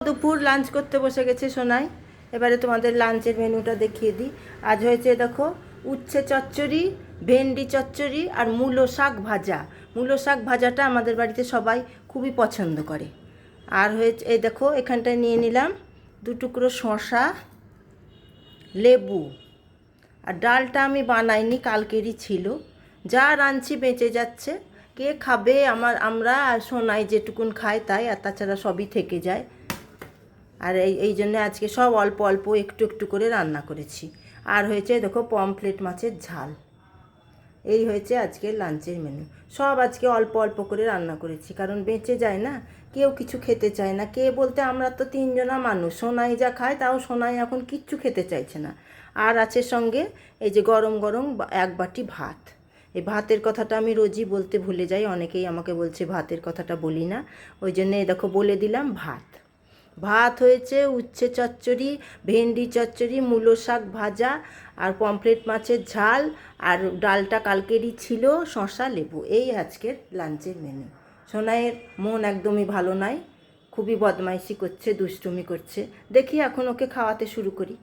দুপুর লাঞ্চ করতে বসে গেছে সোনাই। এবারে তোমাদের লাঞ্চের মেনুটা দেখিয়ে দিই। আজ হয়েছে দেখো উচ্ছে চচ্চড়ি, ভেন্ডি চচ্চড়ি আর মূলো শাক ভাজা। মূলো শাক ভাজাটা আমাদের বাড়িতে সবাই খুবই পছন্দ করে। আর হয়েছে এই দেখো এখানটায় নিয়ে নিলাম 2 টুকরো শসা, লেবু। আর ডালটা আমি বানাইনি, কালকেরই ছিল। যা রাঁধছি বেঁচে যাচ্ছে। কে খাবে? আমরা আর সোনাই যেটুকুন খায় তাই, আর তাছাড়া সবই থেকে যায়। আর এই জন্য আজকে সব অল্প অল্প একটু একটু করে রান্না করেছি। আর হয়েছে দেখো পমফ্রেট মাছের ঝাল। এই হয়েছে আজকের লাঞ্চের মেনু। সব আজকে অল্প অল্প করে রান্না করেছি, কারণ বেঁচে যায় না, কেউ কিছু খেতে চায় না। কে বলতে আমরা তো 3 জনা মানুষ। সোনাই যা খায়, তাও সোনাই এখন কিচ্ছু খেতে চাইছে না। আর আছে সঙ্গে এই যে গরম গরম 1 বাটি ভাত। এই ভাতের কথাটা আমি রোজই বলতে ভুলে যাই, অনেকেই আমাকে বলছে ভাতের কথাটা বলি না। ওই জন্য দেখো বলে দিলাম ভাত। ভাত হয়েছে উচ্ছে চচ্চড়ি, ভেন্ডি চচ্চড়ি, মূলো শাক ভাজা আর পমফ্রেট মাছের ঝাল। আর ডালটা কালকেরই ছিল, শসা লেবু। এই আজকের লাঞ্চের মেনু। সোনাইয়ের মন একদমই ভালো নাই, খুবই বদমাইশি করছে, দুষ্টুমি করছে। দেখি এখন ওকে খাওয়াতে শুরু করি।